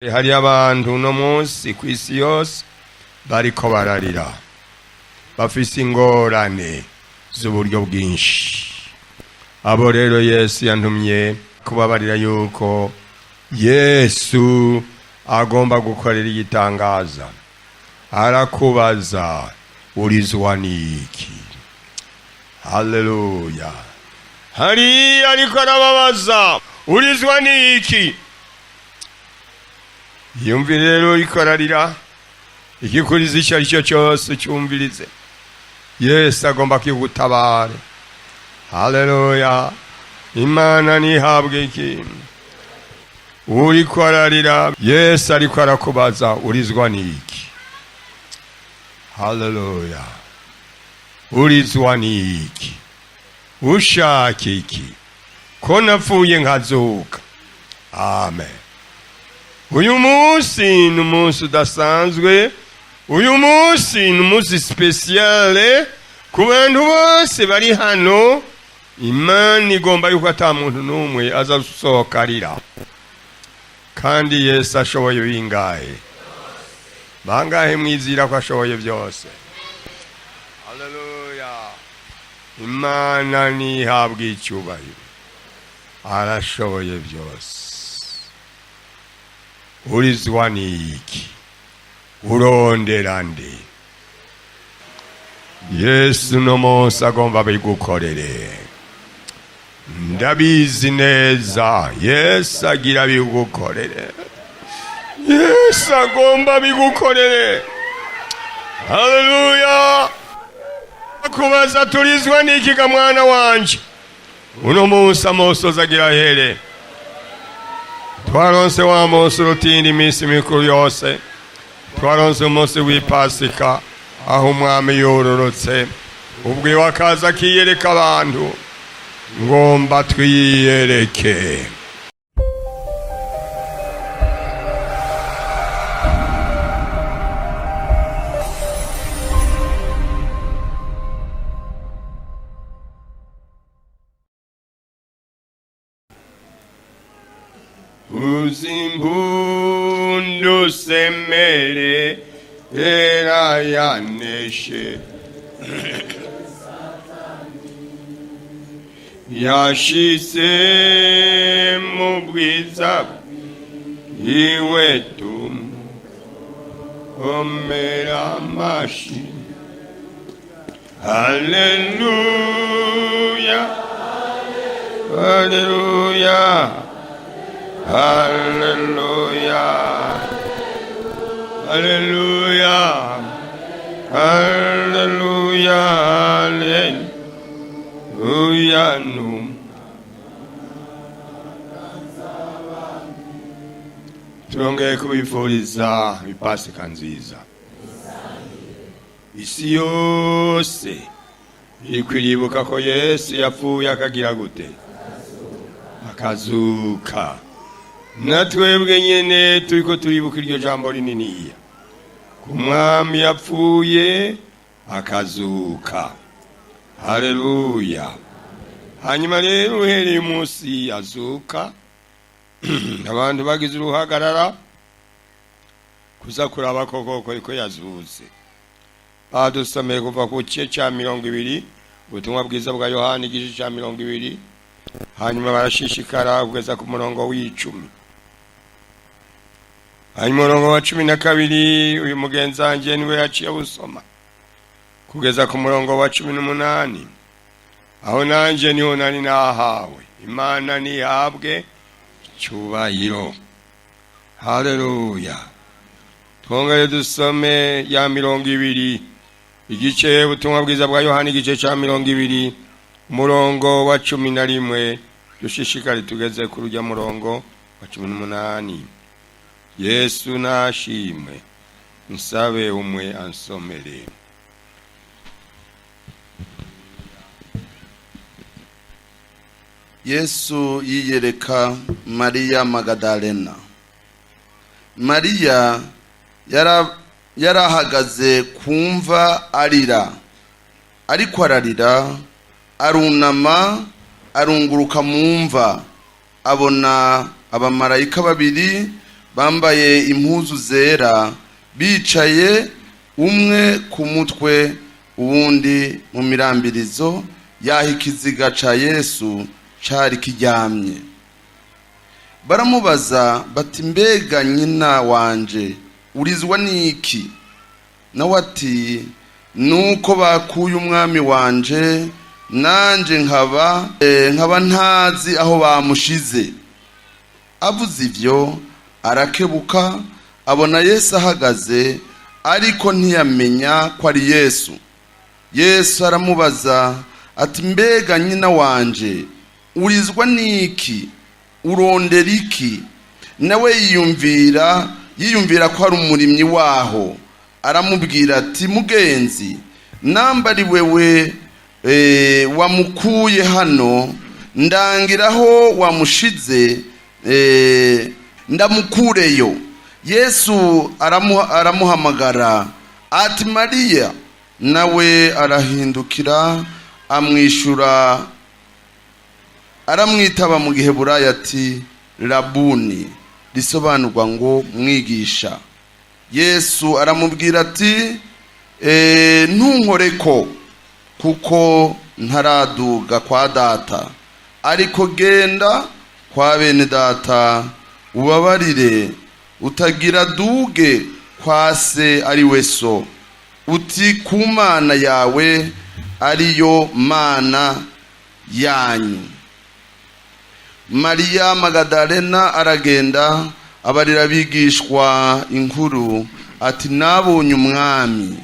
Hari abantu no munsi kw'isi yose bariko bararira bafise ingorane z'uburyo bwinshi. Abo rero Yesu yantumye kubabarira yuko Yesu agomba gukorera igitangaza. Arakubaza urizwa niki? Haleluya. Hari ariko arababaza urizwa niki? Yumvire rero ikorarira ikikuriza icyo aricyo cyose cyumvirize. Yesu agomba kigutabara. Haleluya. Imana nihabwe ikintu. Uri korarira Yesu ariko arakubaza urizwa niki? Haleluya. Urizwa niki? Ushaka iki? Ko napfuye nkazuka. Amen. Uyu munsi ni umunsi udasanzwe. Uyu munsi ni umunsi speciale ku bantu bose bari hano. Imana igomba yuko ata muntu n'umwe azasohokarira. Kandi Yesu ashoboye bingahe? Bangahe mwizira ko ashoboye byose? Haleluya. Imana nihabwe icyubahiro. Arashoboye byose. Urizwa niki? Urondera nde? Yesu no munsi agomba bigukorere. Ndabizi neza Yesu agira bigukorere. Yesu agomba bigukorere. Haleluya. Kubaza turizwa niki ga mwana wanje? Uno munsi amosoza agira here. Twaronse wa munsi rutindi iminsi mikuru yose. Twaronse umunsi w'Ipasika aho umwami yororotse. Ubwo wakaza kiyereka abantu. Ngomba twiyereke. Uzimpundu semere era yaneshe yashise mu bwiza iwe omera amashi. Haleluya, haleluya, haleluya, haleluya, haleluya, haleluya. Turongeye kubifuriza Ipasika nziza. Isi yose ikwiribuka ko Yesu yapfuye akagira gute? Akazuka. Natwebwe nyene turiko turibuka iryo jambo rininiya. Kumwami yapfuye akazuka. Haleluya. Hanyuma rero uhereye umunsi azuka abantu bagize uruhagarara kuza kuraba koko ko yazutse. Badusomeye kuva ku gice cya 20 ubutumwa bwiza bwa Yohana igice cya 20. Hanyuma barashishikara kugeza ku murongo w'10. Hanyuma murongo wa 12 uyu mugenzanje niwe yaciye busoma kugeza ku murongo wa 18. Aho nanje niho nari nahawe. Imana nihabwe cyubahiro. Haleluya. Twongere dusome ya 20 igice ubutumwa bwiza bwa Yohana igice cya 20 umurongo wa 11 dushishikare tugeze ku rujya murongo wa 18. Yesu nashimwe. Nsabe umwe ansomere. Yesu yiyereka Mariya Magdalena. Mariya yarahagaze kumva arira. Ariko ararira arunama arunguruka mumva abona abamarayika babiri bambaye impuzu zera, bicaye umwe ku mutwe uwundi mu mirambirizo yaho ikiziga ca Yesu cari kiryamye. Baramubaza bati, mbega nyina wanje urizwa niki? Nawe ati, nuko bakuye umwami wanje, nanje nkaba ntazi aho bamushize. Avuze ivyo arakebuka, abona Yesu ahagaze, ariko ntiyamenya ko ari Yesu. Yesu aramubaza ati, mbega nyina wanje urizwa niki? Urondera iki? Nawe yiyumvira ko ari umurimyi waho. Aramubwira ati, mugenzi, namba ari wewe wamukuye hano, ndangiraho wamushize, ndamukureyo. Yesu aramuhamagara ati, Mariya. Nawe arahindukira amwishura, aramwitaba mu Giheburayo ati, Rabuni, risobanurwa ngo mwigisha. Yesu aramubwira ati, ntunkoreko, kuko ntaraduga kwa data, ariko genda kwa bene data ubabarire, utagira duge kwa se ari we so, uti ku Mana yawe ariyo Mana yanyu. Mariya Magadalena aragenda abarira abigishwa inkuru ati, nabonye umwami,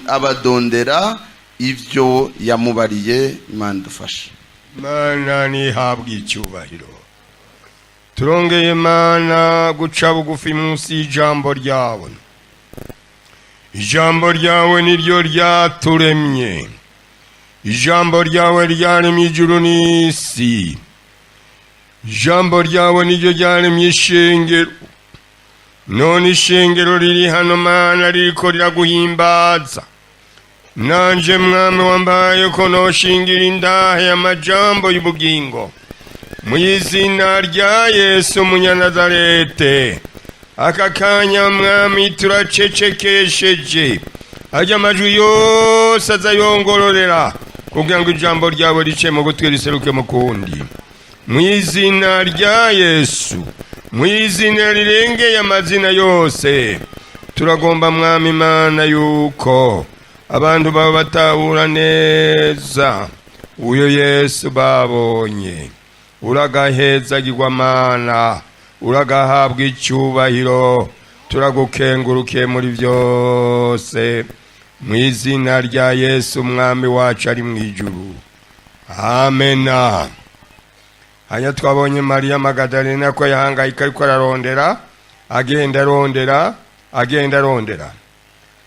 abadondera ivyo yamubariye. Imana dufashe. Mana nihabwe icyubahiro. Turongeye Mana guca bugufi munsi y'ijambo ryawe. Ijambo ryawe niryo ryaturemye. Ijambo ryawe ryaremye ijuru n'isi. Ijambo ryawe niryo ryaremye ishengero. None ishengero riri hano Mana ririko riraguhimbaza. Nanje mwami wambaye ko noshingira indahe y'amajambo y'ubugingo. Mu izina rya Yesu Munyanazarete. Aka kanya mwami turacecekesheje. Ajya amajwi yose azayongororera kugira ngo ijambo ryawe rice mu gutwi riseruke mu kundi. Mu izina rya Yesu, mu izina rirengeye amazina yose, turagomba mwami Imana yuko abantu baba batahura neza uyo Yesu babonye. Uragahezagirwa Mana, uragahabwa icyubahiro, turagukengurukiye muri byose. Mu izina rya Yesu umwami wacu ari mu ijuru. Amena. Hanya twabonye Mariya Magadalena ko yahangayika ariko ararondera, agenda arondera.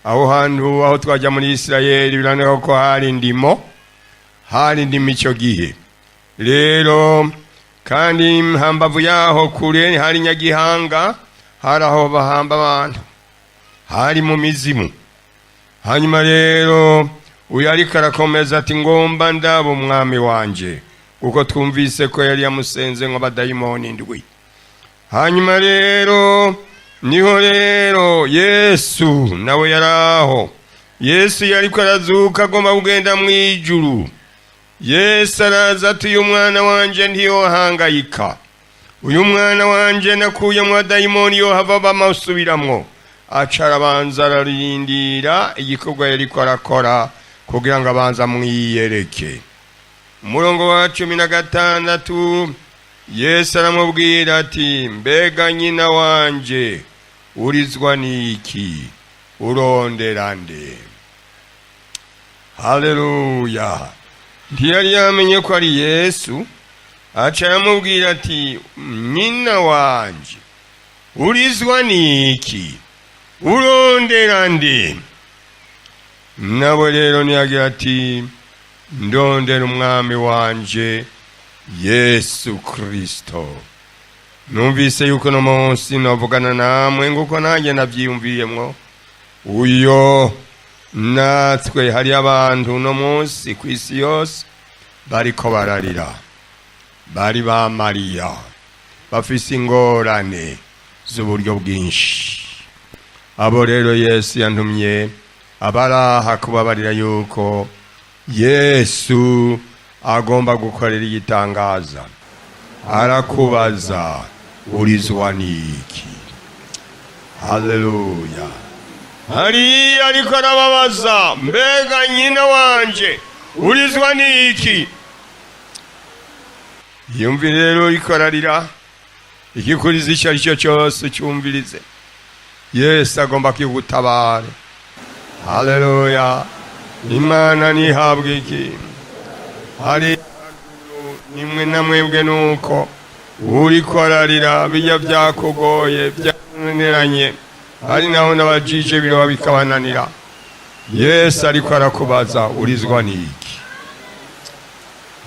Aho hantu aho twajya muri Isirayeli biraneka ko hari ndimo icyo gihe. Rero kandi hambavu yaho kure hari Nyagihanga, hari aho bahamba abantu, hari mu mizimu. Hanyuma rero uyu ariko arakomeza ati, ngomba ndaba umwami wanje, kuko twumvise ko yari yamusenze ngo abadayimoni ndwi. Hanyuma rero niho rero Yesu nawe yaraho. Yesu yariko arazuka agomba kugenda mu ijuru. Yesu araza ati, uyu mwana wanje ntiyohangayika, uyu mwana wanje nakuye mu badayimoni yohava bamusubiramwo. Acara abanza ararindira igikorwa yariko arakora kugira ngo abanza mwiyereke. Umurongo wa 16 Yesu aramubwira ati, mbega nyina wanje urizwa niki? Urondera nde? Haleluya. Ntiyari yamenye ko ari Yesu. Aca aramubwira ati, nyina wanje urizwa niki? Urondera nde? Nawe rero niyagira ati, ndondera umwami wanje Yesu Kristo. Numvise yuko no munsi novugana namwe nguko nanjye navyiyumviyemwo. Uyo natwe hari abantu no munsi kwisi yose bariko bararira, bari ba Mariya. bafise ingorane z'uburyo bwinshi. Abo rero Yesu yantumye abaraha kubabarira yuko Yesu agomba gukorera igitangaza. Arakubaza, urizwa niki? Haleluya. Hari ariko arababaza, mbega nyina wanje urizwa niki? Yumvire rero ikorarira ikikuriza icyo ari cyo cyose cyumvirize. Yesu agomba kigutabara. Haleluya. Imana nihabwe iki? Hari nimwe na mwebwe nuko uri korarira bijya byakugoye byananiranye, hari naho n'abajije biro bikabananira. Yesu ariko arakubaza, urizwa niki?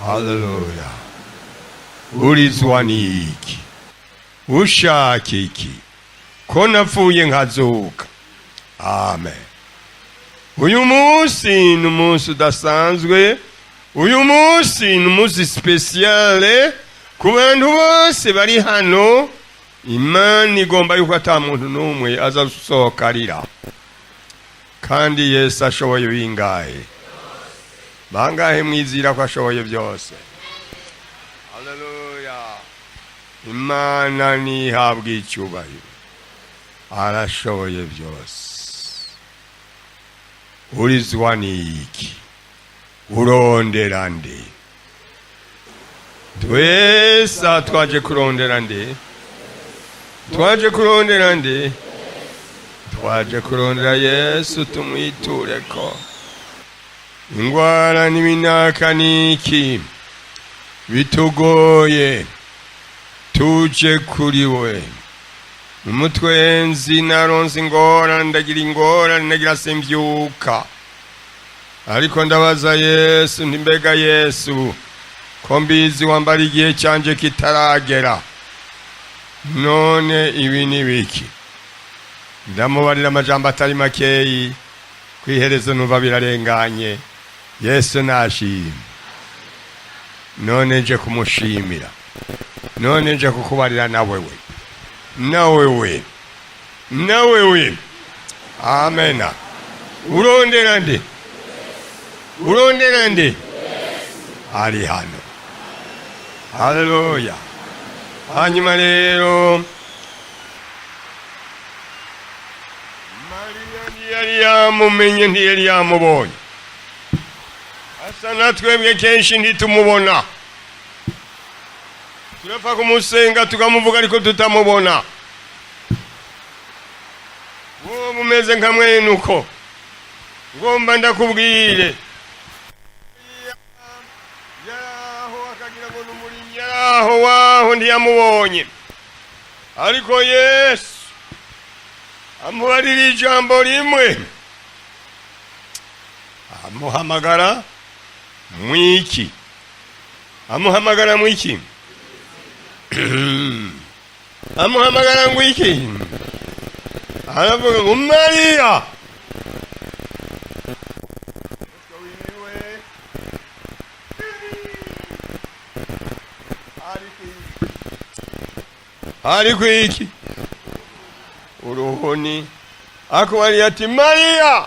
Haleluya. Urizwa niki? Ushaka iki? Ko napfuye nkazuka. Amen. Uyu munsi ni umunsi udasanzwe. Uyu munsi ni umunsi speciale ku bantu bose bari hano. Imana igomba yuko ata muntu n'umwe azasohoka arira. Kandi Yesu ashoboye bingahe? Bangahe mwizira ko ashoboye byose? Haleluya. Imana nihabwe icyubahiro. Arashoboye byose. Urizwa niki? Urondera nde? Twese twaje kurondera nde? Twaje kurondera nde? Twaje kurondera Yesu tumwitureko. Ingwara n'ibinaka niki bitugoye, tuje kuri we. Umutwenzi naronse ingorane, ndagira ingorane, ndagira sembyuka. Ariko ndabaza Yesu, mbega Yesu, ko mbizi wambara igihe cyanje kitaragera, none ibi ni biki? Ndamubarira amajambo atari makeyi, kwiherezo numva birarenganye. Yesu nashimye. None nje kumushimira, none nje kukubarira nawewe, nawewe, nawewe. Amena. Urondera nde? Urondera nde? Ari hano. Haleluya. Hanyuma rero Mariya ntiyari yamumenye, ntiyari yamubonye. Asa na twebwe kenshi ntitumubona. Turapfa kumusenga tukamuvuga ariko tutamubona. Wowe mumeze nka mwene uko. Ngomba ndakubwire. Yaraho akagira ngo n'umurimyi, yaraho waho ntiyamubonye. Ariko Yesu amubarira ijambo rimwe. Amuhamagara mwiki? Amuhamagara mwiki? Amuhamagara mwiki? Aravuga ngo Mariya. Ariko iki? Uruhoni. Akubariye ati Mariya.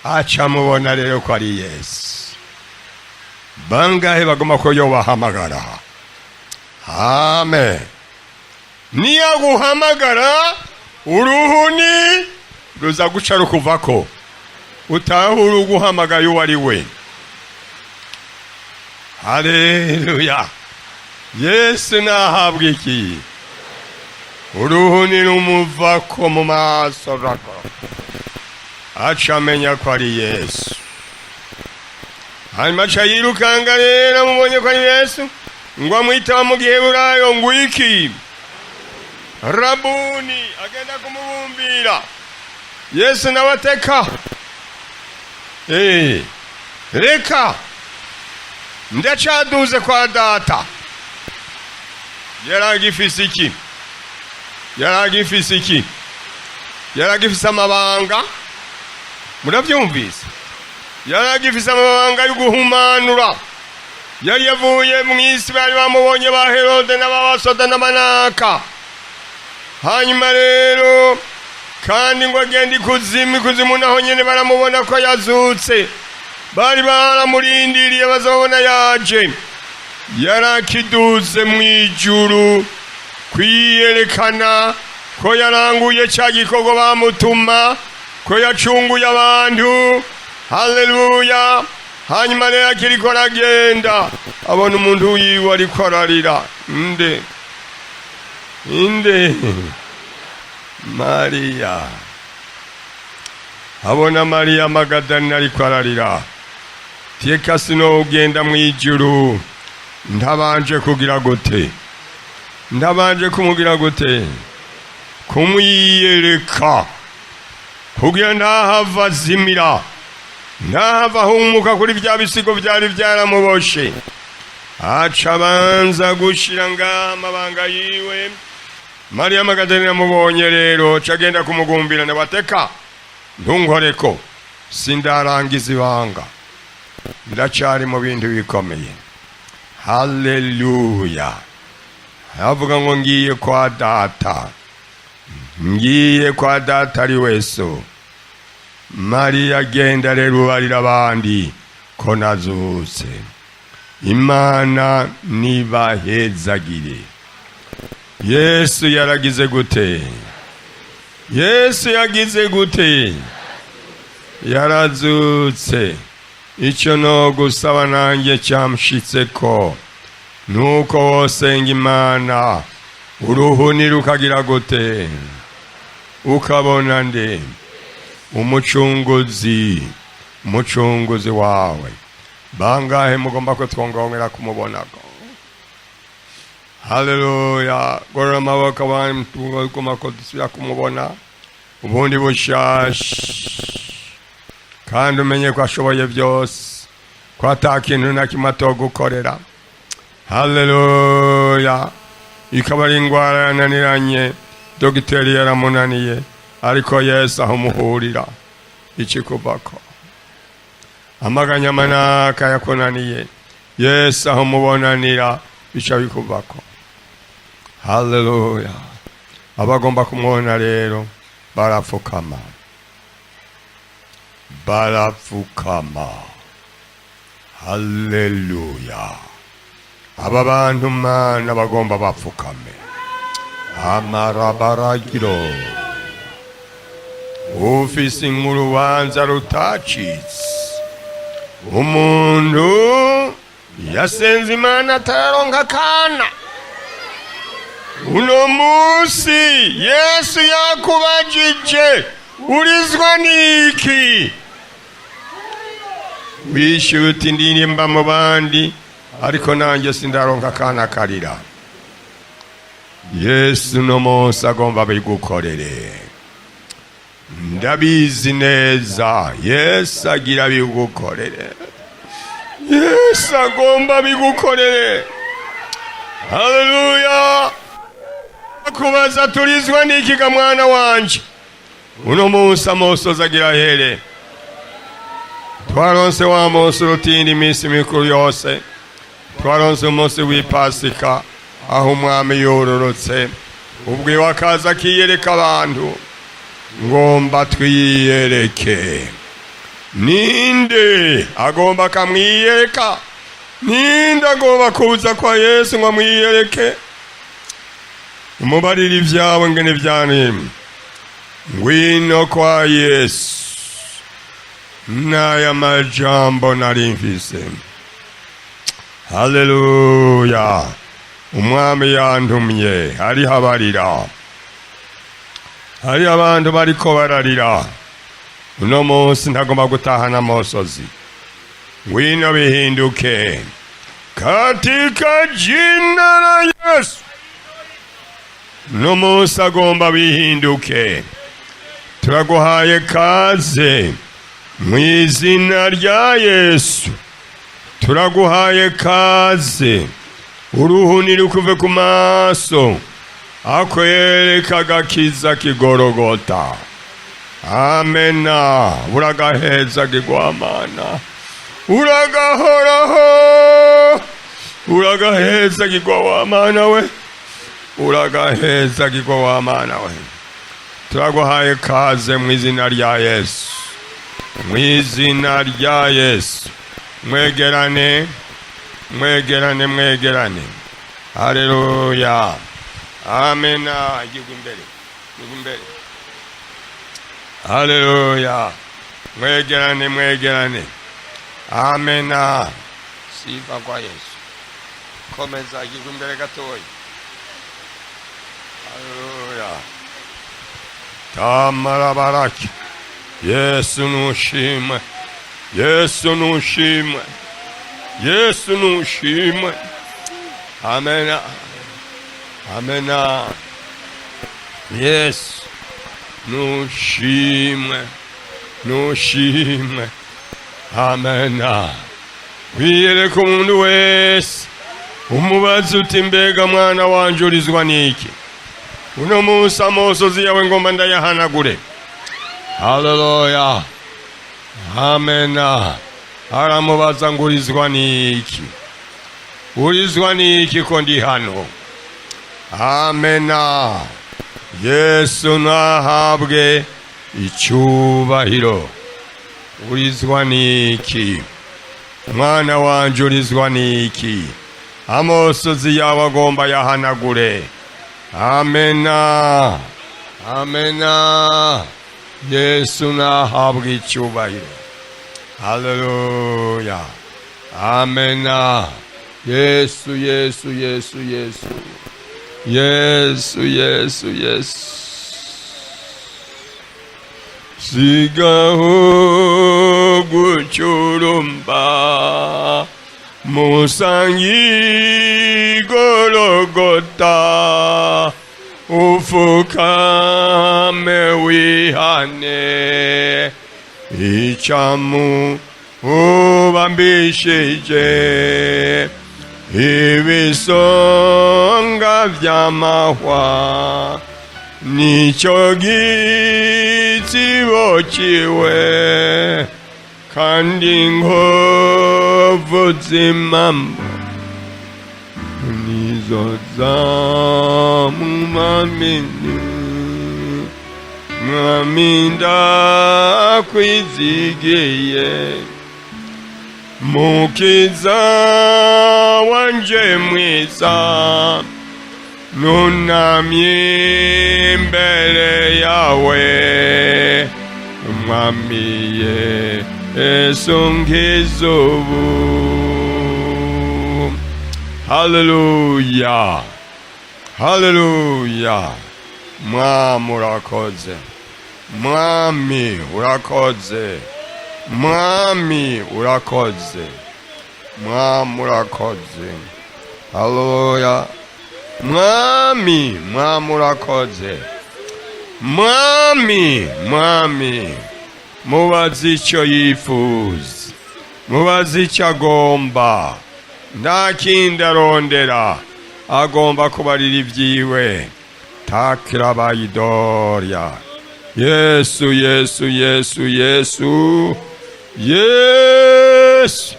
Acha mubona rero ko ari Yesu. Bangahe bagomba ko yobahamagara? Amen. Niyaguhamagara uruhuni ruza guca rukuvako. Utahura uguhamagaye uwari we. Haleluya. Yesu nahabwe iki? Uruhuni rumuvako mu maso rako. Aca amenya ko ari Yesu. Hanyuma aca yirukanga rero amubonye ko ari Yesu, ngo amwitaba mu Giheburayo ngo iki? Rabuni. Agenda kumubumbira. Yesu nawe ateka. Reka ndacaduze kwa data. Yaragifise iki? Yaragifise iki? Yaragifise amabanga. Murabyumvise? Yaragifise amabanga yo guhumanura. yari yavuye mu isi, bari bamubonye ba Herode n'ababasoda n'amanaka. Hanyuma rero kandi ngo agenda ikuzimu naho nyene baramubona ko yazutse, bari baramurindiriye bazabona yaje. Yarakiduze mu ijuru kwiyerekana ko yaranguye cya gikorwa bamutuma, ko yacunguye abantu. Haleluya. Hanyuma rero akiriko aragenda abona umuntu wiwe ariko ararira. Inde Mariya. Abona Mariya Magadalena ariko ararira. Teka sino ugenda mu ijuru ntabanje kugira gute? Ndabanje kumugira gute? Kumwiyereka kugira ntahava zimira, ntahava humuka kuri bya bisigo byari byaramuboshe. Aca banza gushira ngamabanga yiwe. Mariya Magadalena mubonye rero cagenda kumugumbira na bateka, ntunkoreko sindarangiza ibanga, ndacari mu bintu bikomeye. Haleluya. Avuga ngo ngiye kwa data, ngiye kwa data ari weso. Mariya agenda rero barira abandi ko nazutse. Imana nibahezagire. Yesu yaragize gute? Yesu yagize gute? Yarazutse. Icyo no gusaba nanjye cyamshitseko nuko wosenga Imana uruhuni rukagira gute? Ukabona nde? Umucunguzi wawe. Bangahe mugomba ko twongongera kumubonako? Haleluya. Gorora amaboko abantu ugomba ko dusubira kumubona ubundi bushasha, kandi umenye ko ashoboye byose, ko atakintu na kimwe atogukorera. Haleluya. Ikaba ari indwara yananiranye, dogiteri yaramunaniye, ariko Yesu aho muhurira ikikubako. Amaganya amanaka yakunaniye, Yesu aho mubonanira bica bikubako. Haleluya. Abagomba kumubona rero barapfukama. Haleluya. Aba bantu Mana bagomba bapfukame. Amarabaragiro. Ufise nk'urubanza rutacitse. Umuntu yasenze Imana ataronka kana. Uno musi Yesu yakubajije urizwa niki? Wishuti ndirimba mu bandi ariko nanjye sindaronka kana karira. Yesu no munsi agomba bigukorere. Ndabizi neza Yesu agira bigukorere. Yesu agomba bigukorere. Haleluya. Kubaza turizwa niki ga mwana wanje? Uno munsi amosozi agira here. Twaronse wa munsi rutindi iminsi mikuru yose. Twaronse umunsi w'Ipasika aho umwami yororotse, ubwe wakaza akiyereka abantu. Ngomba twiyereke. Ninde agomba kamwiyereka? Ninde agomba kuza kwa Yesu ngo amwiyereke? Umubarira ibyawe ngene byanimwe. Ngwino kwa Yesu. Naya majambo narimvise. Haleluya. Umwami yantumye hari habarira. Hari abantu bariko bararira. Uno munsi ntagomba gutahana amosozi. Ngwino bihinduke katika jina la Yesu. Uno munsi agomba bihinduke. Turaguhaye kaze mu izina rya Yesu. Turaguhaye kaze. Uruhuni rukuve ku maso akwereka agakiza kigorogota. Amena. Uragaheza gigwamana. Uragahoraho. uragaheza gigwa wa mana we, uragaheza gigwa wa mana we. Turaguhaye kaze mu izina rya Yesu, mu izina rya Yesu. Mwegerane, mwegerane, mwegerane. Haleluya, amena. Gigu imbere, gigu imbere. Haleluya, mwegerane, mwegerane. Amena. Sifa kwa Yesu. Komeza, gigu imbere gatoya. Haleluya. Tamara baraki. Yesu nushimwe, Yesu nushimwe, Yesu nushimwe. Amena, amena. Yesu nushimwe, nushimwe. Amena. Wiyereka umuntu wese umubaza uti mbega mwana wanje urizwa niki? Uno munsi amosozi yawe ngomba ndayahanagure. Haleluya, amena. Aramubaza ngo urizwa niki? Urizwa niki ko ndi hano? Amena. Yesu nahabwe icyubahiro. Urizwa niki? Mwana wanje urizwa niki? Amosozi yawe agomba yahanagure. Amena, amena. Yesu nahabwe icyubahiro. Haleluya, amena. Yesu, Yesu, Yesu, Yesu, Yesu, Yesu, Yesu. Sigaho gucurumba musangi Gologota, ufukame wihane icamu ubambishije ibisonga vy'amahwa nico gitsibo ciwe kandi inkovu z'imambo nizoza mu mamini mwami ndakwizigiye mukiza wanje mwiza nunamye imbere yawe mwami Yesu nkiza ubu. Haleluya, haleluya. Mwami urakoze, mwami urakoze, mwami urakoze, mwami urakoze. Haleluya. Mwami, mwami urakoze, mwami, mwami. Mubaze icyo yifuza, mubaze icyo agomba. Nta kindi arondera, agomba kubarira ibyiwe. Takira bayidorya. Yesu, Yesu, Yesu, Yesu, Yesu,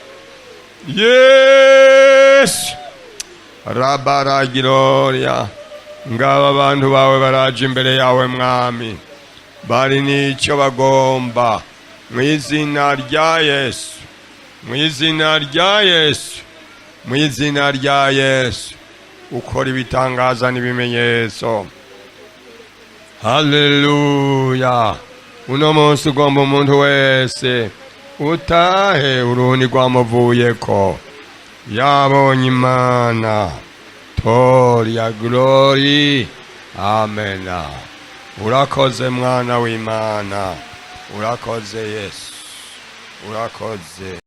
Yesu. Rabara giroria. Ngaba abantu bawe baraje imbere yawe mwami, bari n'icyo bagomba. Mu izina rya Yesu, mu izina rya Yesu, mu izina rya Yesu. Ukora ibitangaza n'ibimenyetso. Haleluya. Uno munsi ugomba umuntu wese utahe uruni rwamuvuyeko yabonye Imana. Toria glory. Amena. Urakoze mwana w'Imana, urakoze Yesu, urakoze.